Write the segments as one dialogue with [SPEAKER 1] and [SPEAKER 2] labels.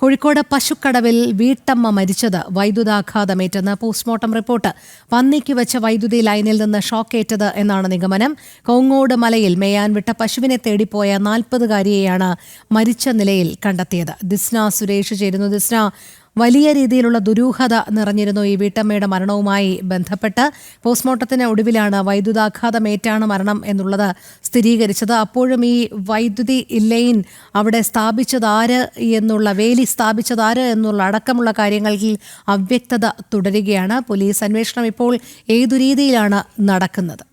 [SPEAKER 1] കോഴിക്കോട് പശുക്കടവിൽ വീട്ടമ്മ മരിച്ചത് വൈദ്യുതാഘാതമേറ്റെന്ന് postmortem report. പന്നിക്ക് വെച്ച വൈദ്യുതി ലൈനിൽ നിന്ന് ഷോക്കേറ്റത് എന്നാണ് നിഗമനം. കോങ്ങോട് മലയിൽ മേയാൻ വിട്ട പശുവിനെ തേടിപ്പോയ 40-കാരിയെയാണ് മരിച്ച നിലയിൽ കണ്ടെത്തിയത്. ദിസ്ന സുരേഷ് ചേരുന്നു. ദിസ്ന, വലിയ രീതിയിലുള്ള ദുരൂഹത നിറഞ്ഞിരുന്നു ഈ വീട്ടമ്മയുടെ മരണവുമായി ബന്ധപ്പെട്ട്. പോസ്റ്റ്മോർട്ടത്തിന് ഒടുവിലാണ് വൈദ്യുതാഘാതമേറ്റാണ് മരണം എന്നുള്ളത് സ്ഥിരീകരിച്ചത്. അപ്പോഴും ഈ വൈദ്യുതി ലൈൻ അവിടെ സ്ഥാപിച്ചതാര് എന്നുള്ള, വേലി സ്ഥാപിച്ചതാര് എന്നുള്ള അടക്കമുള്ള കാര്യങ്ങളിൽ അവ്യക്തത തുടരുകയാണ്. പോലീസ് അന്വേഷണം ഇപ്പോൾ ഏതു രീതിയിലാണ് നടക്കുന്നത്?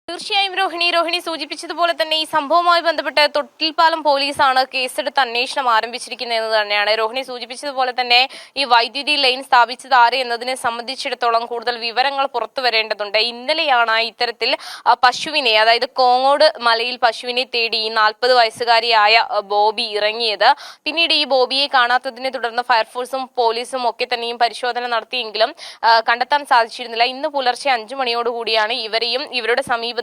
[SPEAKER 2] തീർച്ചയായും രോഹിണി സൂചിപ്പിച്ചതുപോലെ തന്നെ ഈ സംഭവവുമായി ബന്ധപ്പെട്ട് തൊട്ടിൽപ്പാലം പോലീസാണ് കേസെടുത്ത് അന്വേഷണം ആരംഭിച്ചിരിക്കുന്നത് എന്ന് തന്നെയാണ്. രോഹിണി സൂചിപ്പിച്ചതുപോലെ തന്നെ ഈ വൈദ്യുതി ലൈൻ സ്ഥാപിച്ചത് ആര് എന്നതിനെ സംബന്ധിച്ചിടത്തോളം കൂടുതൽ വിവരങ്ങൾ പുറത്തു വരേണ്ടതുണ്ട്. ഇന്നലെയാണ് ഇത്തരത്തിൽ പശുവിനെ, അതായത് കോങ്ങോട് മലയിൽ പശുവിനെ തേടി ഈ 40 വയസ്സുകാരിയായ ബോബി ഇറങ്ങിയത്. പിന്നീട് ഈ ബോബിയെ കാണാത്തതിനെ തുടർന്ന് ഫയർഫോഴ്സും പോലീസും ഒക്കെ തന്നെയും പരിശോധന നടത്തിയെങ്കിലും കണ്ടെത്താൻ സാധിച്ചിരുന്നില്ല. ഇന്ന് പുലർച്ചെ 5 മണിയോടുകൂടിയാണ് ഇവരെയും ഇവരുടെ സമീപത്തും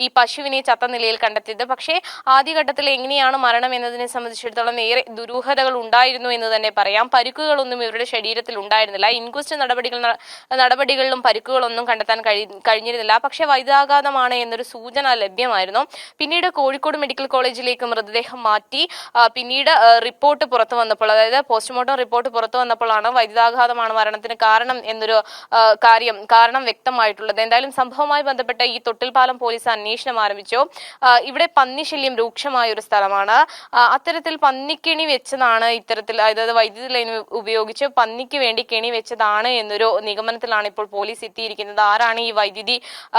[SPEAKER 2] ഈ പശുവിനെ ചത്ത നിലയിൽ കണ്ടെത്തിയത്. പക്ഷേ ആദ്യഘട്ടത്തിൽ എങ്ങനെയാണ് മരണം എന്നതിനെ സംബന്ധിച്ചിടത്തോളം ഏറെ ദുരൂഹതകൾ ഉണ്ടായിരുന്നു എന്ന് തന്നെ പറയാം. പരിക്കുകളൊന്നും ഇവരുടെ ശരീരത്തിൽ ഉണ്ടായിരുന്നില്ല. ഇൻക്വസ്റ്റ് നടപടികളിലും പരിക്കുകളൊന്നും കണ്ടെത്താൻ കഴിഞ്ഞിരുന്നില്ല. പക്ഷേ വൈദ്യുതാഘാതമാണ് എന്നൊരു സൂചന ലഭ്യമായിരുന്നു. പിന്നീട് കോഴിക്കോട് മെഡിക്കൽ കോളേജിലേക്ക് മൃതദേഹം മാറ്റി. പിന്നീട് റിപ്പോർട്ട് പുറത്തു വന്നപ്പോൾ, അതായത് പോസ്റ്റ്മോർട്ടം റിപ്പോർട്ട് പുറത്തു വന്നപ്പോഴാണ് വൈദ്യുതാഘാതമാണ് മരണത്തിന് കാരണം എന്നൊരു കാരണം വ്യക്തമായിട്ടുള്ളത്. എന്തായാലും സംഭവവുമായി ബന്ധപ്പെട്ട് ഈ തൊട്ടിൽപ്പാലം പോലീസ് അന്വേഷണം ആരംഭിച്ചു. ഇവിടെ പന്നിശല്യം രൂക്ഷമായ ഒരു സ്ഥലമാണ്. അത്തരത്തിൽ പന്നിക്കെണി വെച്ചതാണ് ഇത്തരത്തിൽ, അതായത് വൈദ്യുതി ലൈൻ ഉപയോഗിച്ച് പന്നിക്ക് വേണ്ടി കെണി വെച്ചതാണ് എന്നൊരു നിഗമനത്തിലാണ് ഇപ്പോൾ പോലീസ് എത്തിയിരിക്കുന്നത്. ആരാണ് ഈ വൈദ്യുതി,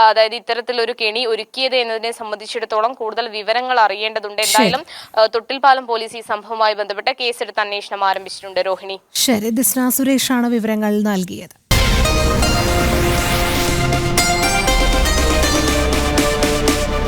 [SPEAKER 2] അതായത് ഇത്തരത്തിലൊരു കെണി ഒരുക്കിയത് എന്നതിനെ സംബന്ധിച്ചിടത്തോളം കൂടുതൽ വിവരങ്ങൾ അറിയേണ്ടതുണ്ട്. എന്തായാലും തൊട്ടിൽപ്പാലം പോലീസ് ഈ സംഭവവുമായി ബന്ധപ്പെട്ട് കേസെടുത്ത് അന്വേഷണം ആരംഭിച്ചിട്ടുണ്ട്. രോഹിണി,
[SPEAKER 1] ശരി. ദിസ്ന സുരേഷാണ് വിവരങ്ങൾ നൽകിയത്.